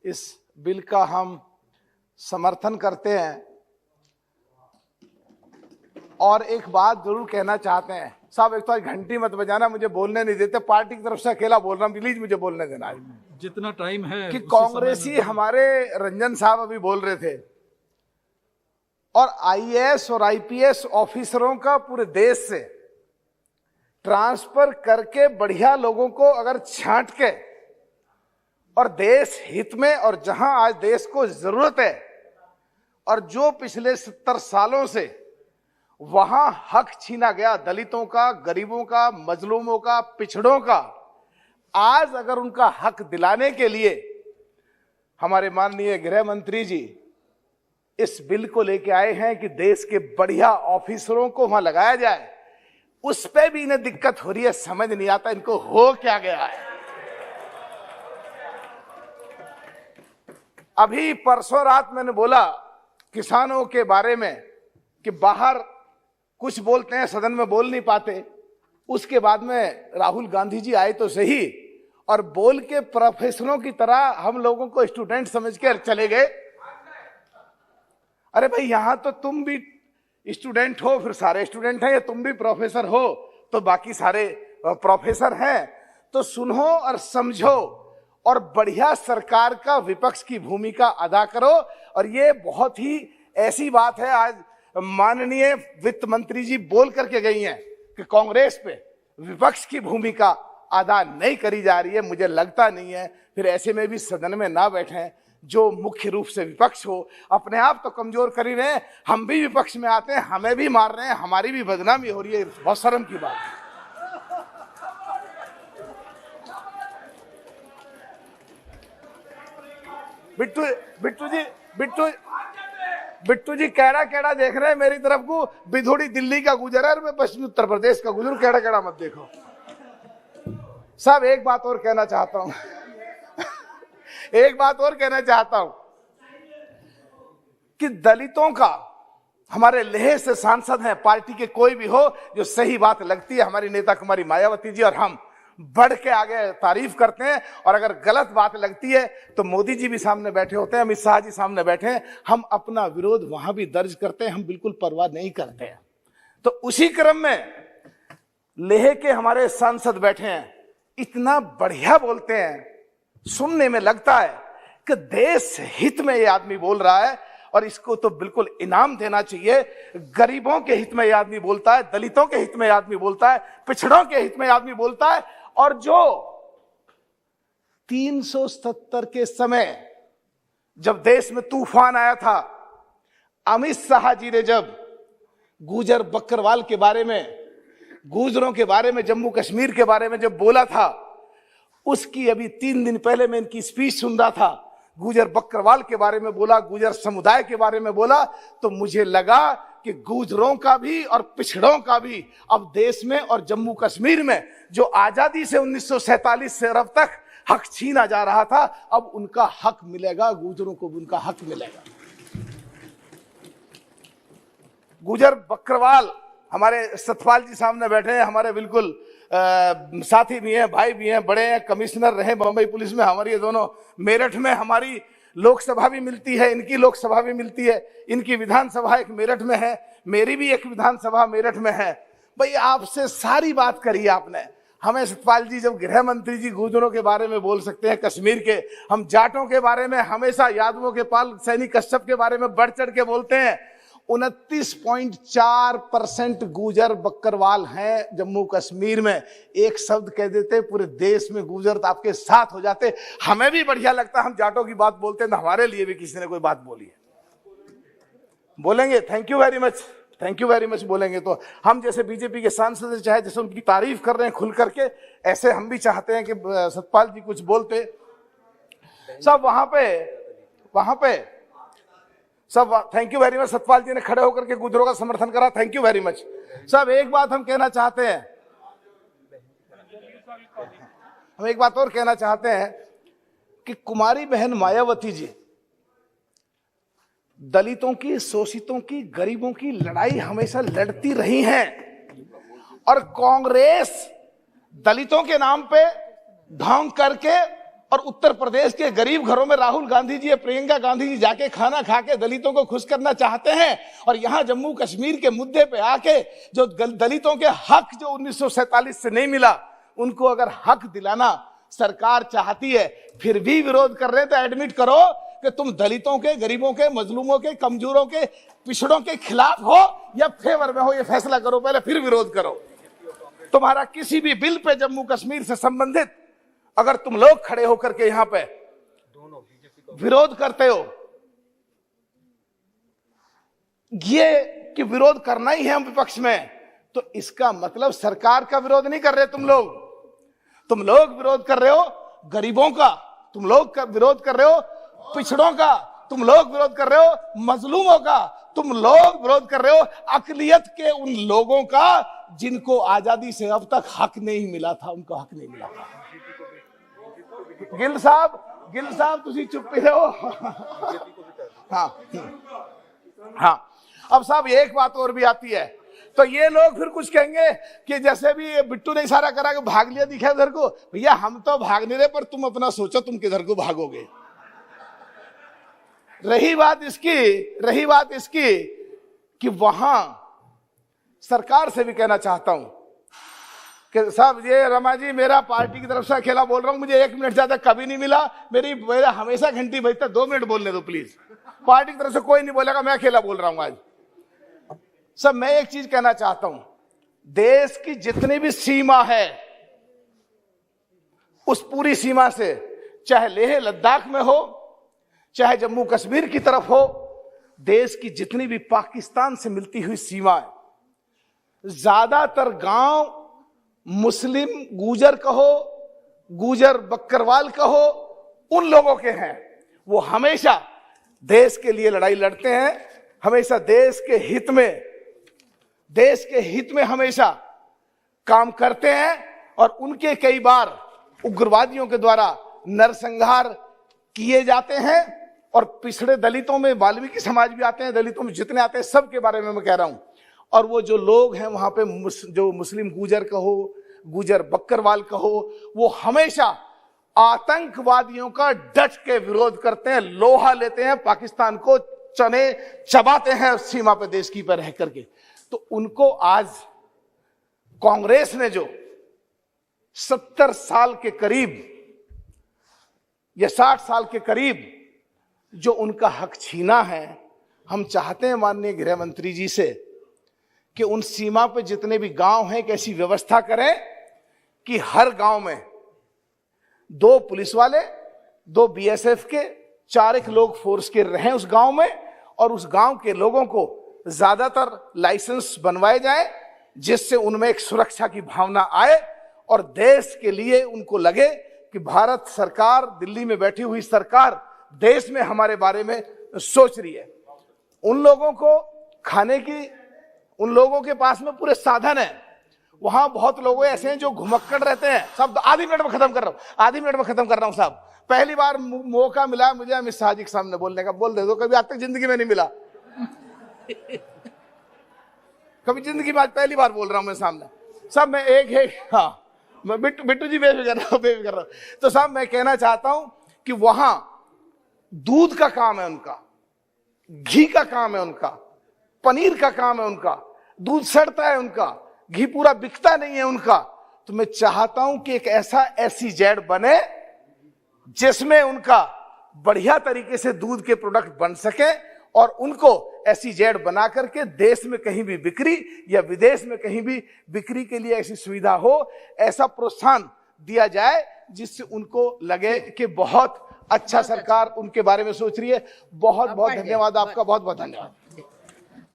इस बिल का हम समर्थन करते हैं और एक बात जरूर कहना चाहते हैं। साहब एक तो घंटी मत बजाना, मुझे बोलने नहीं देते, पार्टी की तरफ से अकेला बोल रहा हूं, प्लीज मुझे बोलने देना। जितना टाइम है कि कांग्रेसी हमारे रंजन साहब अभी बोल रहे थे और आईएएस और आईपीएस ऑफिसरों का पूरे देश से ट्रांसफर करके बढ़िया लोगों को अगर छांट के और देश हित में और जहां आज देश को जरूरत है और जो पिछले 70 सालों से वहां हक छीना गया दलितों का, गरीबों का, मजलूमों का, पिछड़ों का, आज अगर उनका हक दिलाने के लिए हमारे माननीय गृह मंत्री जी इस बिल को लेके आए हैं कि देश के बढ़िया ऑफिसरों को वहां लगाया जाए, उस पे भी इन्हें दिक्कत हो रही है। समझ नहीं आता इनको हो क्या गया है। अभी परसों रात मैंने बोला किसानों के बारे में कि बाहर कुछ बोलते हैं, सदन में बोल नहीं पाते। उसके बाद में राहुल गांधी जी आए तो सही और बोल के प्रोफेसरों की तरह हम लोगों को स्टूडेंट समझ के चले गए। अरे भाई यहां तो तुम भी स्टूडेंट हो, फिर सारे स्टूडेंट हैं, या तुम भी प्रोफेसर हो तो बाकी सारे प्रोफेसर हैं। तो सुनो और समझो और बढ़िया सरकार का विपक्ष की भूमिका अदा करो। और ये बहुत ही ऐसी बात है, आज माननीय वित्त मंत्री जी बोल करके गई हैं कि कांग्रेस पे विपक्ष की भूमिका अदा नहीं करी जा रही है। मुझे लगता नहीं है, फिर ऐसे में भी सदन में ना बैठे जो मुख्य रूप से विपक्ष हो। अपने आप तो कमजोर कर ही रहे हैं, हम भी विपक्ष में आते हैं, हमें भी मार रहे हैं, हमारी भी बदनामी हो रही है। बहुत शर्म की बात है। बिट्टू जी कैड़ा कैड़ा देख रहे हैं मेरी तरफ को। बिधोड़ी दिल्ली का गुजर है और मैं पश्चिमी उत्तर प्रदेश का गुजरू, कैड़ा कैड़ा मत देखो। साहब एक बात और कहना चाहता हूं एक बात और कहना चाहता हूं कि दलितों का हमारे लेह से सांसद हैं, पार्टी के कोई भी हो, जो सही बात लगती है हमारी नेता कुमारी मायावती जी और हम बढ़ के आगे तारीफ करते हैं। और अगर गलत बात लगती है तो मोदी जी भी सामने बैठे होते हैं, अमित शाह जी सामने बैठे हैं, हम अपना विरोध वहां भी दर्ज करते हैं, हम बिल्कुल परवाह नहीं करते हैं। तो उसी क्रम में लेह के हमारे सांसद बैठे हैं, इतना बढ़िया बोलते हैं, सुनने में लगता है कि देश हित में ये आदमी बोल रहा है और इसको तो बिल्कुल इनाम देना चाहिए। गरीबों के हित में ये आदमी बोलता है, दलितों के हित में ये आदमी बोलता है, पिछड़ों के हित में ये आदमी बोलता है। और जो 370 के समय जब देश में तूफान आया था, अमित शाह जी ने जब गुजर बकरवाल के बारे में, गुजरों के बारे में, जम्मू कश्मीर के बारे में जब बोला था, उसकी अभी 3 दिन पहले मैं इनकी स्पीच सुन रहा था, गुजर बकरवाल के बारे में बोला, गुजर समुदाय के बारे में बोला, तो मुझे लगा कि गुजरों का भी और पिछड़ों का भी अब देश में और जम्मू कश्मीर में जो आजादी से 1947 से अब तक हक छीना जा रहा था, अब उनका हक मिलेगा, गुजरों को भी उनका हक मिलेगा। गुजर बकरवाल हमारे सतपाल जी सामने बैठे हैं, हमारे बिल्कुल साथी भी हैं, भाई भी हैं, बड़े हैं, कमिश्नर रहे बंबई पुलिस में हमारी, ये दोनों मेरठ में हमारी लोकसभा भी मिलती है, इनकी लोकसभा भी मिलती है, इनकी विधानसभा एक मेरठ में है, मेरी भी एक विधानसभा मेरठ में है। भाई आपसे सारी बात करी आपने, हमें सतपाल जी जब गृह मंत्री जी गुजरों के बारे में बोल सकते हैं, कश्मीर के, हम जाटों के बारे में हमेशा, यादवों के पाल सैनिक कश्यप के बारे में बढ़ चढ़ के बोलते हैं। 29.4% गुजर बकरवाल हैं जम्मू कश्मीर में। एक शब्द कह देते पूरे देश में गुजर तो आपके साथ हो जाते। हमें भी बढ़िया लगता, हम जाटों की बात बोलते हैं, हमारे लिए भी किसी ने कोई बात बोली है, बोलेंगे thank you very much, thank you very much बोलेंगे। तो हम जैसे बीजेपी के सांसद चाहे जैसे उनकी तारीफ कर रहे हैं खुल करके, ऐसे हम भी चाहते हैं कि सतपाल जी कुछ बोलते। सब वहां पे सब thank you very much. Satpal ji ने खड़े होकर के गुजरों का समर्थन करा, थैंक यू वेरी मच। सब एक बात हम कहना चाहते हैं, हम एक बात और कहना चाहते हैं कि कुमारी बहन मायावती जी दलितों की, शोषितों की, गरीबों की लड़ाई हमेशा लड़ती रही हैं और कांग्रेस दलितों के नाम पे ढोंग करके और उत्तर प्रदेश के गरीब घरों में राहुल गांधी जी, प्रियंका गांधी जी जाके खाना खा के दलितों को खुश करना चाहते हैं, और यहां जम्मू कश्मीर के मुद्दे पे आके जो दलितों के हक जो 1947 से नहीं मिला, उनको अगर हक दिलाना सरकार चाहती है, फिर भी विरोध कर रहे हैं, तो एडमिट करो कि तुम दलितों के, गरीबों के, मजलूमों के, कमजोरों के, पिछड़ों के खिलाफ हो या फेवर में हो, ये फैसला करो पहले, फिर विरोध करो। तुम्हारा किसी भी बिल पे जम्मू कश्मीर से संबंधित अगर तुम लोग खड़े होकर के यहां पे विरोध करते हो, ये कि विरोध करना ही है हम विपक्ष में, तो इसका मतलब सरकार का विरोध नहीं कर रहे तुम लोग विरोध कर रहे हो गरीबों का, तुम लोग विरोध कर रहे हो पिछड़ों का, तुम लोग विरोध कर रहे हो मजलूमों का, तुम लोग विरोध कर रहे हो अकलियत के उन लोगों का जिनको आजादी से अब तक हक नहीं मिला था, उनको हक नहीं मिला था। गिल साहब तुसी चुप ही रहो। हाँ, अब साहब एक बात और भी आती है, तो ये लोग फिर कुछ कहेंगे कि जैसे भी बिट्टू ने इशारा करा कि भाग लिया दिखा उधर को, भैया हम तो भाग नहीं रहे, पर तुम अपना सोचो तुम किधर को भागोगे। रही बात इसकी कि वहां सरकार से भी कहना चाहता हूं कि साहब ये रमा जी, मेरा पार्टी की तरफ से अकेला बोल रहा हूं, मुझे 1 मिनट ज्यादा कभी नहीं मिला, मेरा हमेशा घंटी बजता, 2 मिनट बोलने दो प्लीज। पार्टी की तरफ से कोई नहीं बोलेगा, मैं अकेला बोल रहा हूं आज। सब मैं एक चीज कहना चाहता हूं, देश की जितनी भी सीमा है, उस पूरी सीमा से, चाहे लेह लद्दाख में हो, चाहे जम्मू कश्मीर की तरफ हो, देश की जितनी भी पाकिस्तान से मिलती हुई सीमाएं, ज्यादातर गांव मुस्लिम गुजर कहो, गुजर बकरवाल कहो, उन लोगों के हैं। वो हमेशा देश के लिए लड़ाई लड़ते हैं, हमेशा देश के हित में हमेशा काम करते हैं, और उनके कई बार उग्रवादियों के द्वारा नरसंहार किए जाते हैं। और पिछड़े दलितों में वाल्मीकि समाज भी आते हैं, दलितों में जितने आते हैं सब के बारे में मैं कह रहा हूं। और वो जो लोग हैं वहां पे जो मुस्लिम गुजर कहो, गुजर बकरवाल कहो, वो हमेशा आतंकवादियों का डट के विरोध करते हैं, लोहा लेते हैं, पाकिस्तान को चने चबाते हैं सीमा पे देश की पर रह करके। तो उनको आज कांग्रेस ने जो 70 साल के करीब या 60 साल के करीब जो उनका हक छीना है, हम चाहते हैं माननीय गृह मंत्री जी से कि उन सीमा पे जितने भी गांव हैं, एक ऐसी व्यवस्था करें कि हर गांव में 2 पुलिस वाले, 2 बीएसएफ के, 4 लोग फोर्स के रहें उस गांव में, और उस गांव के लोगों को ज्यादातर लाइसेंस बनवाए जाए, जिससे उनमें एक सुरक्षा की भावना आए और देश के लिए उनको लगे कि भारत सरकार, दिल्ली में बैठी हुई सरकार देश में हमारे बारे में सोच रही है। उन लोगों को खाने की, उन लोगों के पास में पूरे साधन है। वहां बहुत लोग ऐसे हैं जो घुमक्कड़ रहते हैं। सब आधी मिनट में खत्म कर रहा हूं साहब। पहली बार मौका मिला मुझे अमित शाह जी के सामने बोलने का, बोल दे दो, कभी आज तक जिंदगी में नहीं मिला। कभी जिंदगी में आज पहली बार बोल रहा हूं मैं सामने। सब मैं मैं बिट्टू जी बेफिक्र रहा हूं। तो साहब मैं कहना चाहता हूं कि वहां दूध का काम है उनका, घी का काम है उनका, पनीर का काम है उनका, दूध सड़ता है उनका, घी पूरा बिकता नहीं है उनका। तो मैं चाहता हूं कि एक ऐसा SEZ बने जिसमें उनका बढ़िया तरीके से दूध के प्रोडक्ट बन सके, और उनको SEZ बना करके देश में कहीं भी बिक्री या विदेश में कहीं भी बिक्री के लिए ऐसी सुविधा हो, ऐसा प्रोत्साहन दिया जाए जिससे उनको लगे कि बहुत अच्छा सरकार उनके बारे में सोच रही है। बहुत बहुत धन्यवाद आपका, बहुत बहुत धन्यवाद।